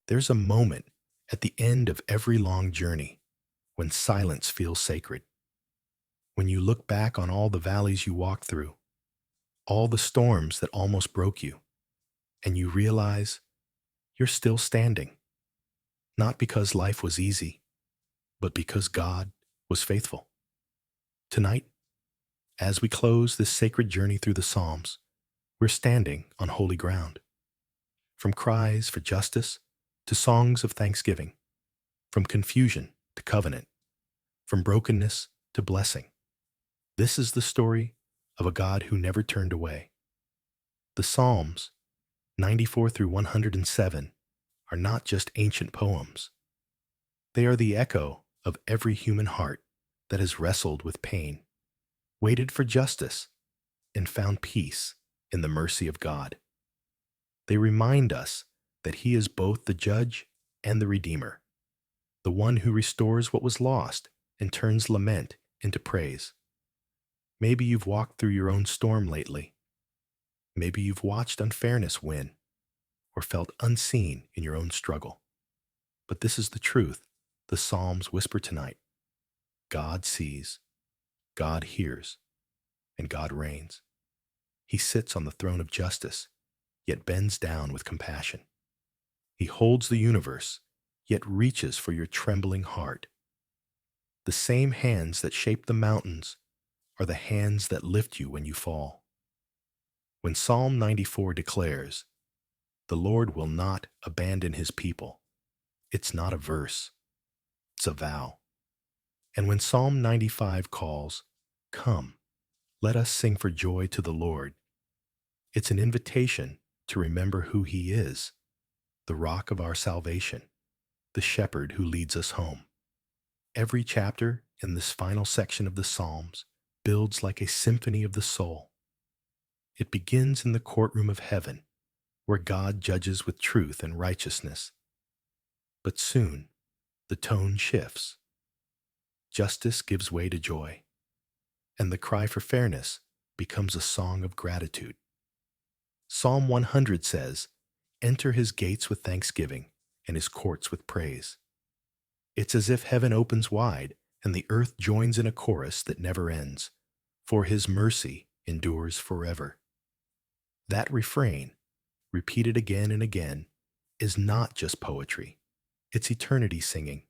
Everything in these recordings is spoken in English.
There's a moment at the end of every long journey when silence feels sacred. When you look back on all the valleys you walked through, all the storms that almost broke you, and you realize you're still standing, not because life was easy, but because God was faithful. Tonight, as we close this sacred journey through the Psalms, we're standing on holy ground. From cries for justice to songs of thanksgiving, from confusion to covenant, from brokenness to blessing. This is the story of a God who never turned away. The Psalms, 94 through 107, are not just ancient poems. They are the echo of every human heart that has wrestled with pain, waited for justice, and found peace in the mercy of God. They remind us that He is both the judge and the redeemer, the one who restores what was lost and turns lament into praise. Maybe you've walked through your own storm lately. Maybe you've watched unfairness win or felt unseen in your own struggle. But this is the truth the Psalms whisper tonight. God sees, God hears, and God reigns. He sits on the throne of justice, yet bends down with compassion. He holds the universe, yet reaches for your trembling heart. The same hands that shape the mountains are the hands that lift you when you fall. When Psalm 94 declares, "The Lord will not abandon His people," it's not a verse, it's a vow. And when Psalm 95 calls, "Come, let us sing for joy to the Lord," it's an invitation to remember who He is, the rock of our salvation, the shepherd who leads us home. Every chapter in this final section of the Psalms builds like a symphony of the soul. It begins in the courtroom of heaven, where God judges with truth and righteousness. But soon, the tone shifts. Justice gives way to joy, and the cry for fairness becomes a song of gratitude. Psalm 100 says, "Enter His gates with thanksgiving and His courts with praise." It's as if heaven opens wide and the earth joins in a chorus that never ends, for His mercy endures forever. That refrain, repeated again and again, is not just poetry. It's eternity singing.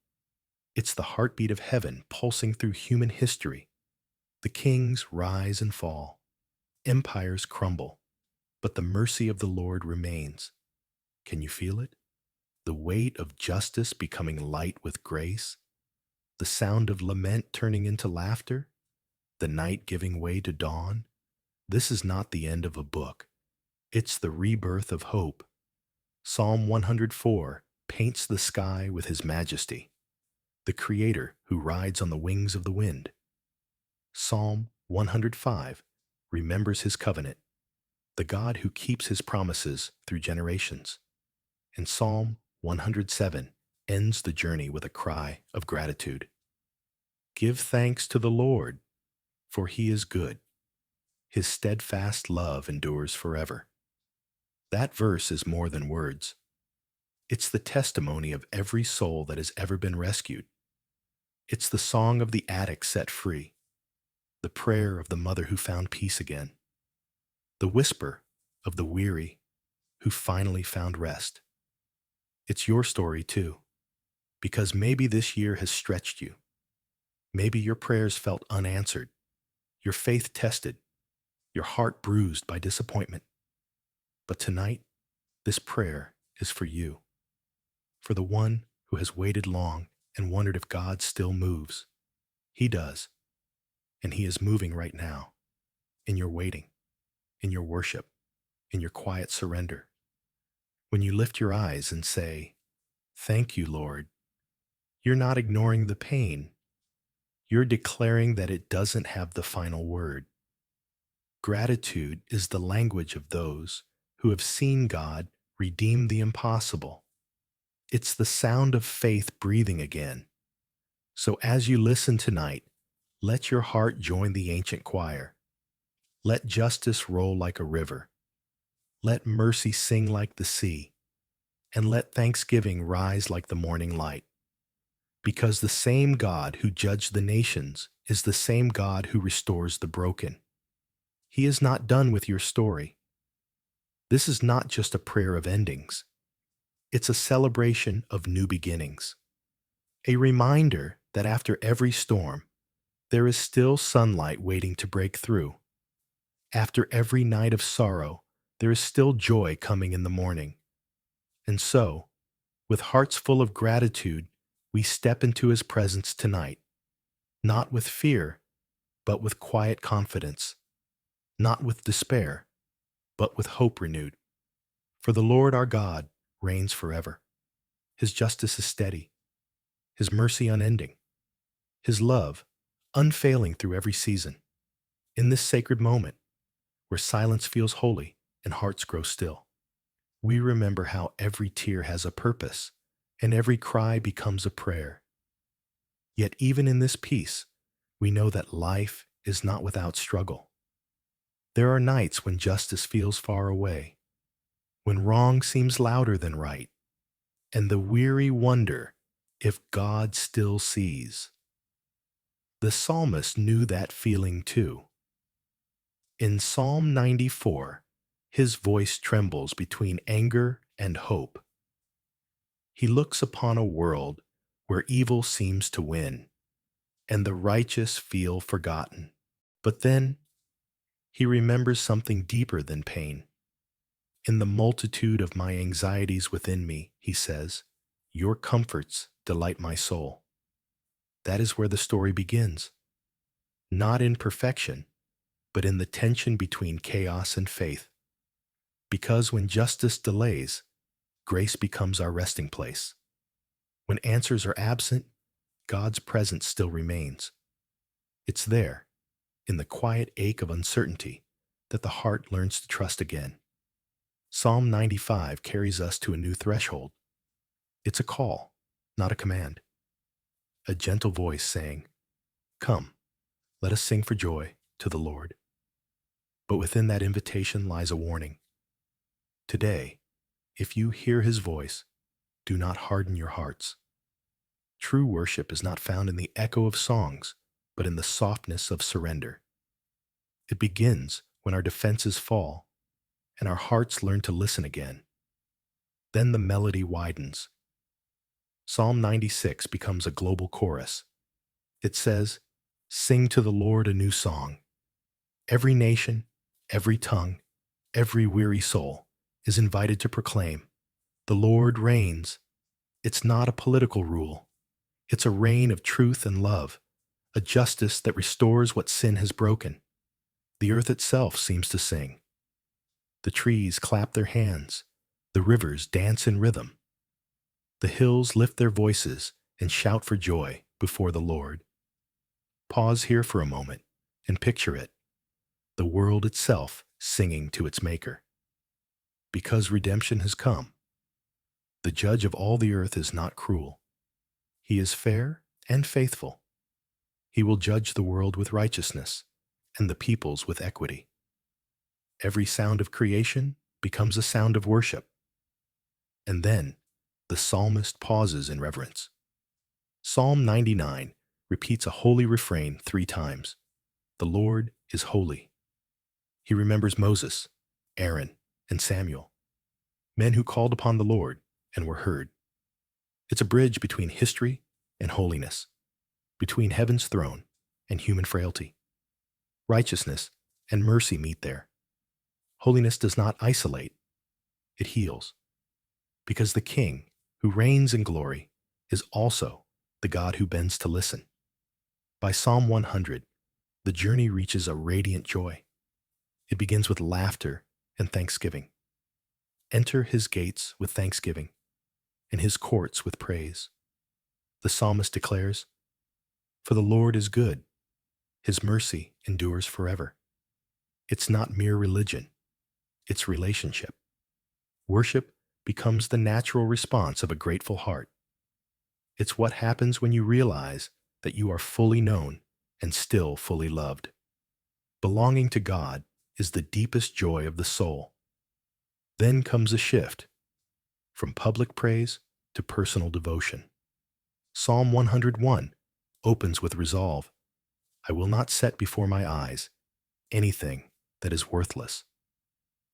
It's the heartbeat of heaven pulsing through human history. The kings rise and fall. Empires crumble. But the mercy of the Lord remains. Can you feel it? The weight of justice becoming light with grace. The sound of lament turning into laughter. The night giving way to dawn. This is not the end of a book. It's the rebirth of hope. Psalm 104 paints the sky with His majesty, the Creator who rides on the wings of the wind. Psalm 105 remembers His covenant, the God who keeps His promises through generations. And Psalm 107 ends the journey with a cry of gratitude. Give thanks to the Lord, for He is good. His steadfast love endures forever. That verse is more than words. It's the testimony of every soul that has ever been rescued. It's the song of the addict set free, the prayer of the mother who found peace again, the whisper of the weary who finally found rest. It's your story too, because maybe this year has stretched you. Maybe your prayers felt unanswered, your faith tested, your heart bruised by disappointment. But tonight, this prayer is for you, for the one who has waited long and wondered if God still moves. He does, and He is moving right now, in your waiting, in your worship, in your quiet surrender. When you lift your eyes and say, "Thank you, Lord," you're not ignoring the pain. You're declaring that it doesn't have the final word. Gratitude is the language of those who have seen God redeem the impossible. It's the sound of faith breathing again. So as you listen tonight, let your heart join the ancient choir. Let justice roll like a river. Let mercy sing like the sea. and let thanksgiving rise like the morning light. Because the same God who judged the nations is the same God who restores the broken. He is not done with your story. This is not just a prayer of endings. It's a celebration of new beginnings. A reminder that after every storm, there is still sunlight waiting to break through. After every night of sorrow, there is still joy coming in the morning. And so, with hearts full of gratitude, we step into His presence tonight, not with fear, but with quiet confidence, not with despair, but with hope renewed. For the Lord our God reigns forever. His justice is steady, His mercy unending, His love unfailing through every season. In this sacred moment, where silence feels holy and hearts grow still, we remember how every tear has a purpose and every cry becomes a prayer. Yet even in this peace, we know that life is not without struggle. There are nights when justice feels far away, when wrong seems louder than right, and the weary wonder if God still sees. The psalmist knew that feeling too. In Psalm 94, his voice trembles between anger and hope. He looks upon a world where evil seems to win, and the righteous feel forgotten. But then, he remembers something deeper than pain. In the multitude of my anxieties within me, he says, your comforts delight my soul. That is where the story begins. Not in perfection, but in the tension between chaos and faith. Because when justice delays, grace becomes our resting place. When answers are absent, God's presence still remains. It's there, in the quiet ache of uncertainty, that the heart learns to trust again. Psalm 95 carries us to a new threshold. It's a call, not a command. A gentle voice saying, "Come, let us sing for joy to the Lord." But within that invitation lies a warning. Today, if you hear His voice, do not harden your hearts. True worship is not found in the echo of songs, but in the softness of surrender. It begins when our defenses fall and our hearts learn to listen again. Then the melody widens. Psalm 96 becomes a global chorus. It says, "Sing to the Lord a new song." Every nation, every tongue, every weary soul is invited to proclaim, "The Lord reigns." It's not a political rule. It's a reign of truth and love, a justice that restores what sin has broken. The earth itself seems to sing. The trees clap their hands. The rivers dance in rhythm. The hills lift their voices and shout for joy before the Lord. Pause here for a moment and picture it, the world itself singing to its Maker. Because redemption has come, the Judge of all the earth is not cruel. He is fair and faithful. He will judge the world with righteousness and the peoples with equity. Every sound of creation becomes a sound of worship. And then the psalmist pauses in reverence. Psalm 99 repeats a holy refrain 3 times. The Lord is holy. He remembers Moses, Aaron, and Samuel, men who called upon the Lord and were heard. It's a bridge between history and holiness, between heaven's throne and human frailty. Righteousness and mercy meet there. Holiness does not isolate, it heals. Because the King, who reigns in glory, is also the God who bends to listen. By Psalm 100, the journey reaches a radiant joy. It begins with laughter and thanksgiving. Enter His gates with thanksgiving, and His courts with praise. The psalmist declares, "For the Lord is good. His mercy endures forever." It's not mere religion, it's relationship. Worship becomes the natural response of a grateful heart. It's what happens when you realize that you are fully known and still fully loved. Belonging to God is the deepest joy of the soul. Then comes a shift. from public praise to personal devotion. Psalm 101 opens with resolve. I will not set before my eyes anything that is worthless.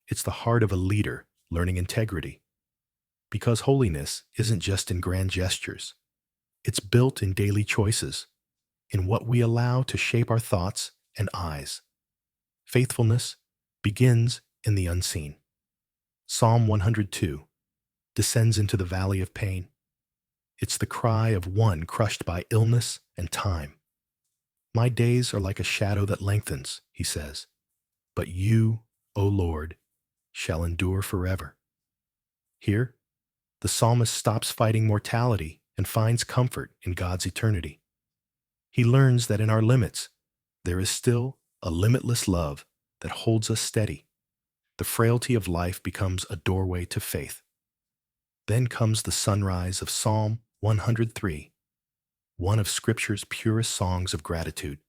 It's the heart of a leader learning integrity, because holiness isn't just in grand gestures. It's built in daily choices, in what we allow to shape our thoughts and eyes. Faithfulness begins in the unseen. Psalm 102 descends into the valley of pain. It's the cry of one crushed by illness and time. My days are like a shadow that lengthens, he says, but you, O Lord, shall endure forever. Here, the psalmist stops fighting mortality and finds comfort in God's eternity. He learns that in our limits, there is still a limitless love that holds us steady. The frailty of life becomes a doorway to faith. Then comes the sunrise of Psalm 103, one of Scripture's purest songs of gratitude.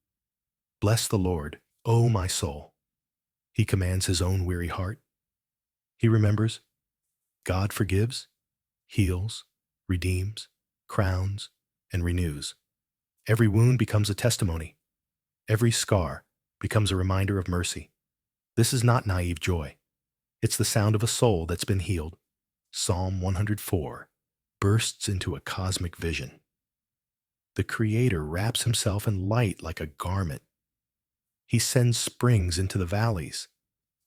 Bless the Lord, O my soul. He commands his own weary heart. He remembers God forgives, heals, redeems, crowns, and renews. Every wound becomes a testimony. Every scar becomes a reminder of mercy. This is not naive joy. It's the sound of a soul that's been healed. Psalm 104 bursts into a cosmic vision. The Creator wraps himself in light like a garment. He sends springs into the valleys,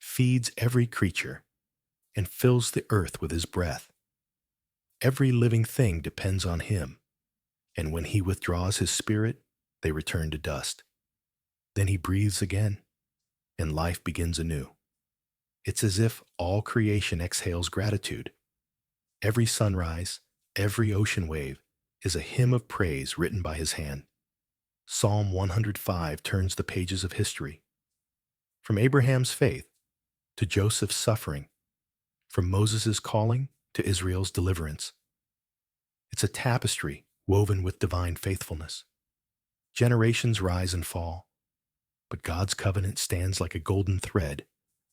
feeds every creature, and fills the earth with his breath. Every living thing depends on him, and when he withdraws his spirit, they return to dust. Then he breathes again, and life begins anew. It's as if all creation exhales gratitude. Every sunrise, every ocean wave is a hymn of praise written by his hand. Psalm 105 turns the pages of history. From Abraham's faith to Joseph's suffering, from Moses' calling to Israel's deliverance. It's a tapestry woven with divine faithfulness. Generations rise and fall, but God's covenant stands like a golden thread,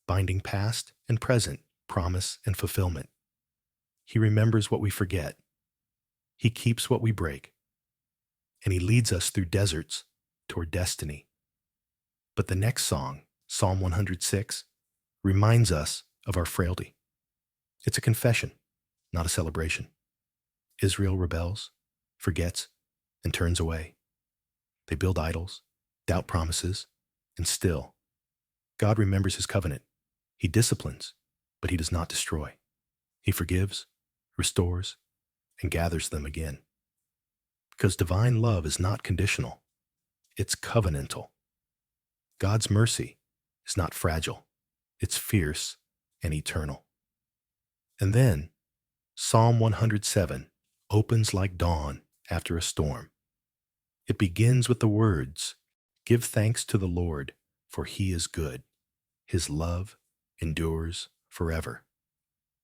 binding past and present, promise and fulfillment. He remembers what we forget. He keeps what we break. And he leads us through deserts toward destiny. But the next song, Psalm 106, reminds us of our frailty. It's a confession, not a celebration. Israel rebels, forgets, and turns away. They build idols, doubt promises, and still, God remembers his covenant. He disciplines, but he does not destroy. He forgives, restores, and gathers them again. Because divine love is not conditional, it's covenantal. God's mercy is not fragile, it's fierce and eternal. And then, Psalm 107 opens like dawn after a storm. It begins with the words, "Give thanks to the Lord, for he is good. His love endures forever."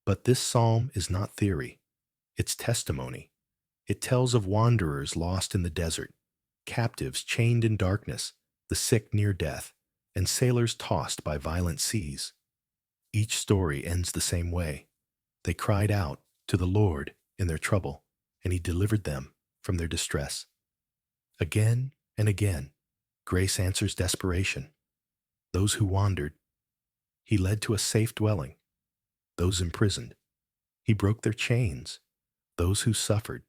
But this psalm is not theory, it's testimony. It tells of wanderers lost in the desert, captives chained in darkness, the sick near death, and sailors tossed by violent seas. Each story ends the same way. They cried out to the Lord in their trouble, and he delivered them from their distress. Again and again, grace answers desperation. Those who wandered, he led to a safe dwelling. Those imprisoned, he broke their chains. Those who suffered,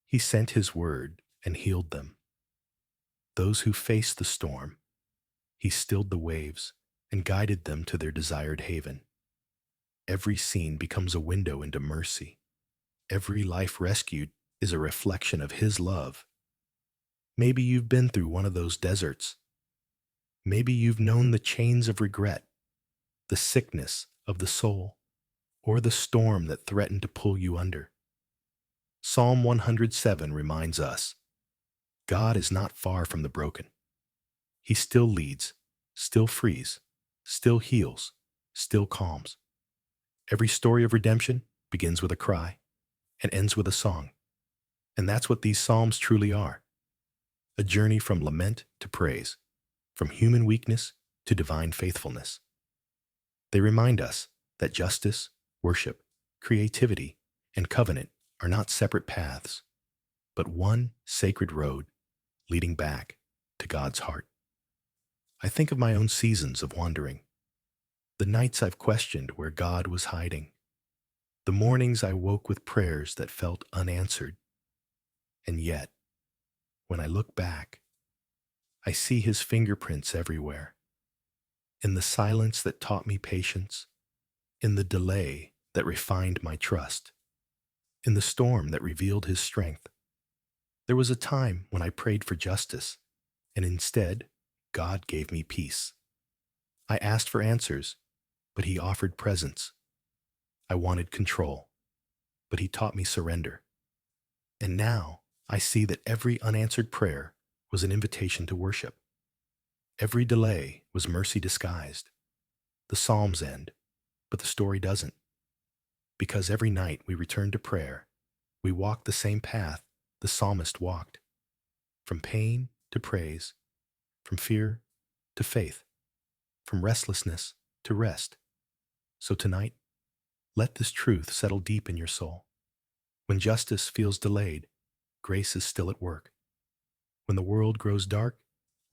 he sent his word and healed them. Those who faced the storm, he stilled the waves and guided them to their desired haven. Every scene becomes a window into mercy. Every life rescued is a reflection of his love. Maybe you've been through one of those deserts. Maybe you've known the chains of regret, the sickness of the soul, or the storm that threatened to pull you under. Psalm 107 reminds us, God is not far from the broken. He still leads, still frees, still heals, still calms. Every story of redemption begins with a cry and ends with a song. And that's what these psalms truly are. A journey from lament to praise, from human weakness to divine faithfulness. They remind us that justice, worship, creativity, and covenant are not separate paths, but one sacred road leading back to God's heart. I think of my own seasons of wandering, the nights I've questioned where God was hiding, the mornings I woke with prayers that felt unanswered. And yet, when I look back, I see his fingerprints everywhere, in the silence that taught me patience, in the delay that refined my trust, in the storm that revealed his strength. There was a time when I prayed for justice, and instead, God gave me peace. I asked for answers, but he offered presence. I wanted control, but he taught me surrender. And now I see that every unanswered prayer was an invitation to worship. Every delay was mercy disguised. The Psalms end, but the story doesn't. Because every night we return to prayer, we walk the same path the psalmist walked, from pain to praise, from fear to faith, from restlessness to rest. So tonight, let this truth settle deep in your soul. When justice feels delayed, grace is still at work. When the world grows dark,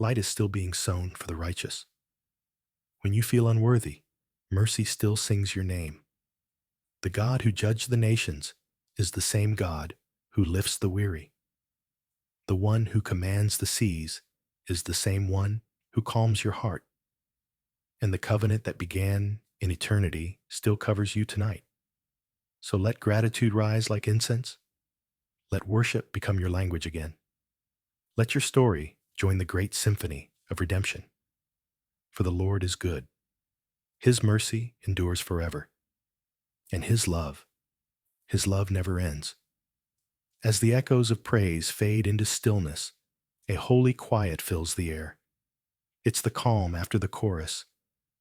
light is still being sown for the righteous. When you feel unworthy, mercy still sings your name. The God who judged the nations is the same God who lifts the weary. The one who commands the seas is the same one who calms your heart. And the covenant that began in eternity still covers you tonight. So let gratitude rise like incense. Let worship become your language again. Let your story join the great symphony of redemption. For the Lord is good. His mercy endures forever. And His love never ends. As the echoes of praise fade into stillness, a holy quiet fills the air. It's the calm after the chorus,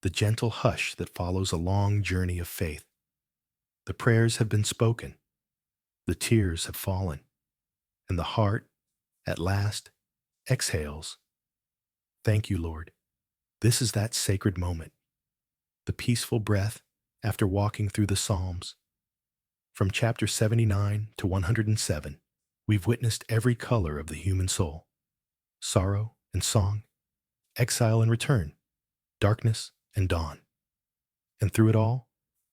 the gentle hush that follows a long journey of faith. The prayers have been spoken, the tears have fallen, and the heart, at last, exhales. Thank you, Lord. This is that sacred moment, the peaceful breath after walking through the Psalms. From chapter 79 to 107, we've witnessed every color of the human soul: sorrow and song, exile and return, darkness and dawn. And through it all,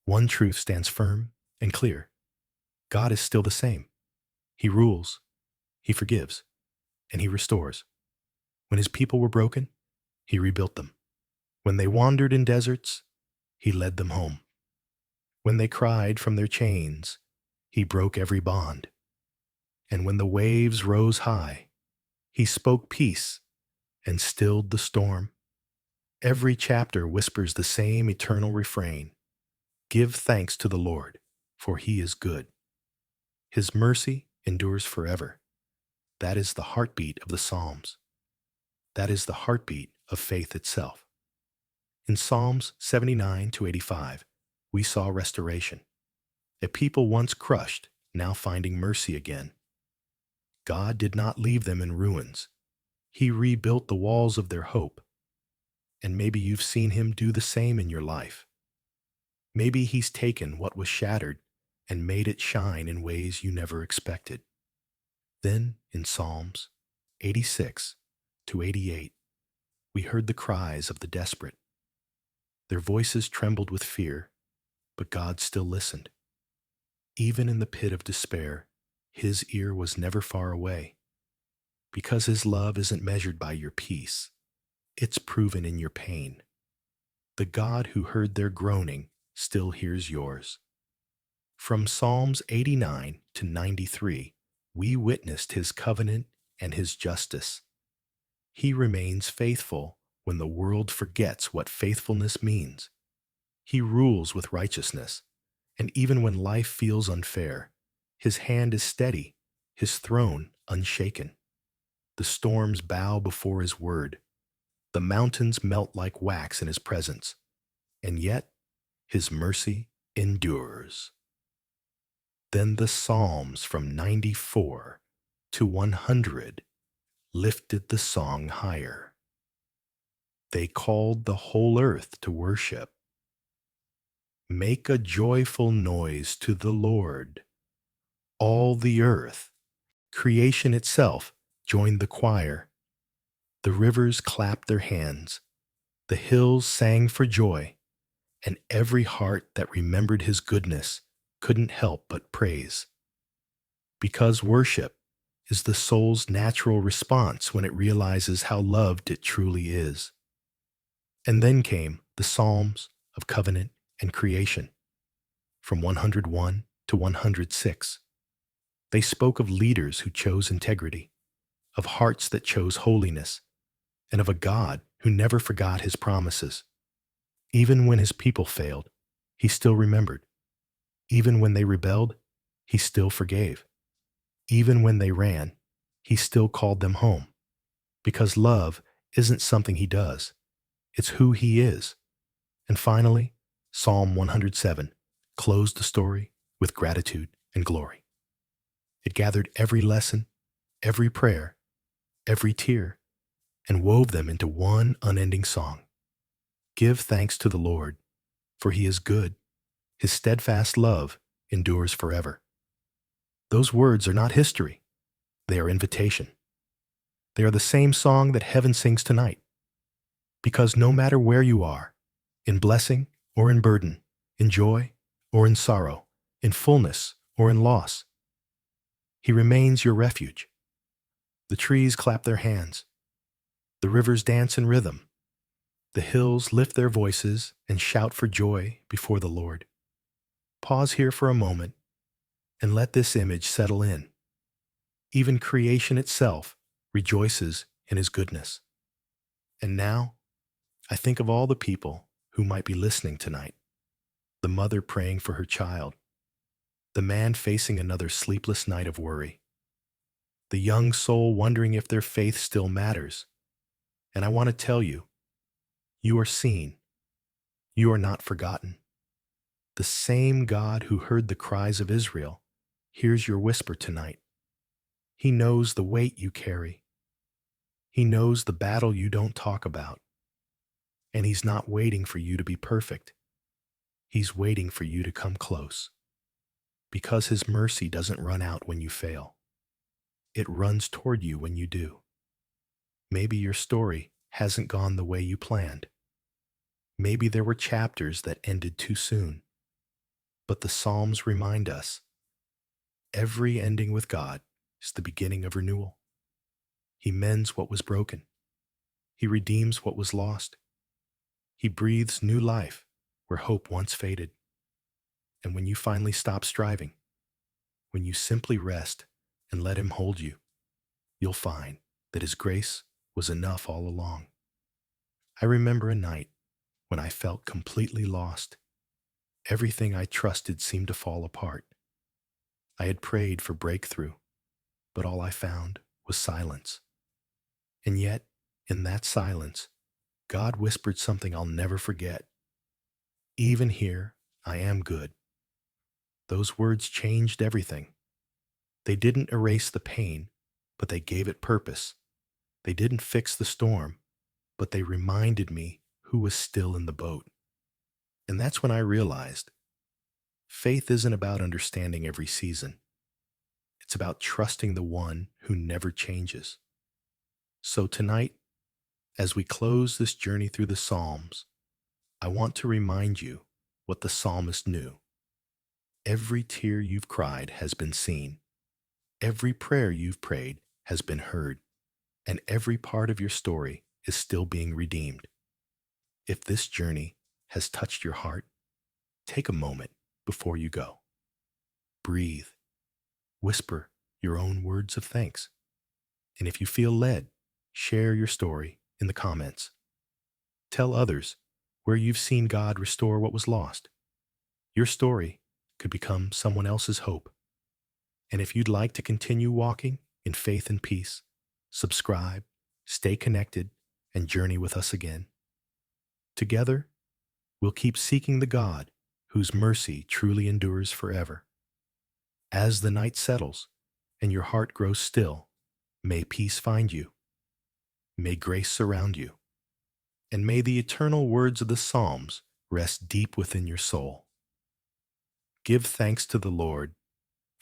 one truth stands firm and clear. God is still the same. He rules, He forgives, and He restores. When His people were broken, He rebuilt them. When they wandered in deserts, He led them home. When they cried from their chains, He broke every bond. And when the waves rose high, He spoke peace and stilled the storm. Every chapter whispers the same eternal refrain: give thanks to the Lord, for He is good. His mercy endures forever. That is the heartbeat of the Psalms. That is the heartbeat of faith itself. In Psalms 79 to 85, we saw restoration. A people once crushed, now finding mercy again. God did not leave them in ruins. He rebuilt the walls of their hope. And maybe you've seen Him do the same in your life. Maybe He's taken what was shattered and made it shine in ways you never expected. Then, in Psalms 86 to 88, we heard the cries of the desperate. Their voices trembled with fear, but God still listened. Even in the pit of despair, His ear was never far away. Because His love isn't measured by your peace, it's proven in your pain. The God who heard their groaning still hears yours. From Psalms 89 to 93, we witnessed His covenant and His justice. He remains faithful when the world forgets what faithfulness means. He rules with righteousness, and even when life feels unfair, His hand is steady, His throne unshaken. The storms bow before His word. The mountains melt like wax in His presence, and yet His mercy endures. Then the Psalms from 94 to 100 lifted the song higher. They called the whole earth to worship. Make a joyful noise to the Lord, All the earth, creation itself, joined the choir. The rivers clapped their hands, the hills sang for joy, and every heart that remembered his goodness couldn't help but praise. Because worship is the soul's natural response when it realizes how loved it truly is. And then came the Psalms of Covenant and Creation, from 101 to 106. They spoke of leaders who chose integrity, of hearts that chose holiness, and of a God who never forgot his promises. Even when his people failed, he still remembered. Even when they rebelled, he still forgave. Even when they ran, he still called them home. Because love isn't something he does, it's who he is. And finally, Psalm 107 closed the story with gratitude and glory. It gathered every lesson, every prayer, every tear, and wove them into one unending song. Give thanks to the Lord, for he is good. His steadfast love endures forever. Those words are not history. They are invitation. They are the same song that heaven sings tonight. Because no matter where you are, in blessing or in burden, in joy or in sorrow, in fullness or in loss, he remains your refuge. The trees clap their hands. The rivers dance in rhythm. The hills lift their voices and shout for joy before the Lord. Pause here for a moment and let this image settle in. Even creation itself rejoices in his goodness. And now, I think of all the people who might be listening tonight. The mother praying for her child. The man facing another sleepless night of worry. The young soul wondering if their faith still matters. And I want to tell you, you are seen. You are not forgotten. The same God who heard the cries of Israel hears your whisper tonight. He knows the weight you carry. He knows the battle you don't talk about. And he's not waiting for you to be perfect. He's waiting for you to come close. Because his mercy doesn't run out when you fail. It runs toward you when you do. Maybe your story hasn't gone the way you planned. Maybe there were chapters that ended too soon. But the Psalms remind us, every ending with God is the beginning of renewal. He mends what was broken. He redeems what was lost. He breathes new life where hope once faded. And when you finally stop striving, when you simply rest and let him hold you, you'll find that his grace was enough all along. I remember a night when I felt completely lost. Everything I trusted seemed to fall apart. I had prayed for breakthrough, but all I found was silence. And yet, in that silence, God whispered something I'll never forget. Even here, I am good. Those words changed everything. They didn't erase the pain, but they gave it purpose. They didn't fix the storm, but they reminded me who was still in the boat. And that's when I realized faith isn't about understanding every season. It's about trusting the one who never changes. So tonight, as we close this journey through the Psalms, I want to remind you what the psalmist knew. Every tear you've cried has been seen. Every prayer you've prayed has been heard. And every part of your story is still being redeemed. If this journey has touched your heart, take a moment before you go. Breathe. Whisper your own words of thanks. And if you feel led, share your story in the comments. Tell others where you've seen God restore what was lost. Your story could become someone else's hope. And if you'd like to continue walking in faith and peace, subscribe, stay connected, and journey with us again. Together, we'll keep seeking the God whose mercy truly endures forever. As the night settles and your heart grows still, may peace find you. May grace surround you. And may the eternal words of the Psalms rest deep within your soul. Give thanks to the Lord,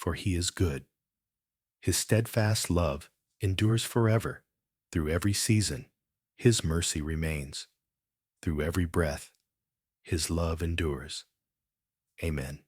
for he is good. His steadfast love endures forever. Through every season, his mercy remains. Through every breath, his love endures. Amen.